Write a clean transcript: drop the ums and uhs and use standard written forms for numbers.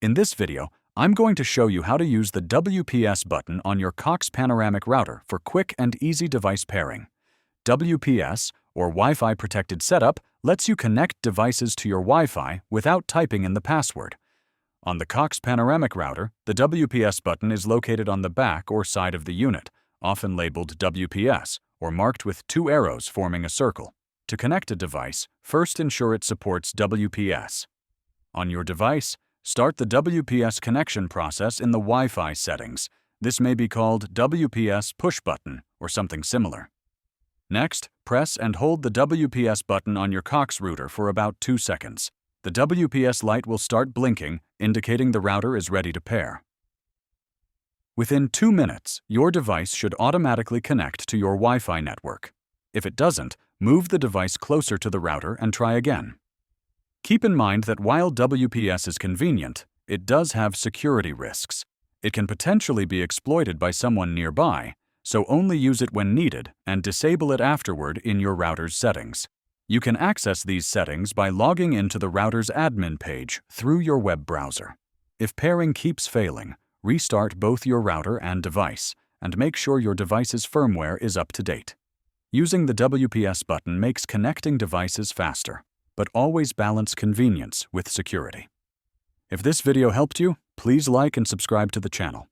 In this video, I'm going to show you how to use the WPS button on your Cox Panoramic Router for quick and easy device pairing. WPS, or Wi-Fi Protected Setup, lets you connect devices to your Wi-Fi without typing in the password. On the Cox Panoramic Router, the WPS button is located on the back or side of the unit, often labeled WPS, or marked with two arrows forming a circle. To connect a device, first ensure it supports WPS. On your device, start the WPS connection process in the Wi-Fi settings. This may be called WPS push button or something similar. Next, press and hold the WPS button on your Cox router for about 2 seconds. The WPS light will start blinking, indicating the router is ready to pair. Within 2 minutes, your device should automatically connect to your Wi-Fi network. If it doesn't, move the device closer to the router and try again. Keep in mind that while WPS is convenient, it does have security risks. It can potentially be exploited by someone nearby, so only use it when needed and disable it afterward in your router's settings. You can access these settings by logging into the router's admin page through your web browser. If pairing keeps failing, restart both your router and device, and make sure your device's firmware is up to date. Using the WPS button makes connecting devices faster, but always balance convenience with security. If this video helped you, please like and subscribe to the channel.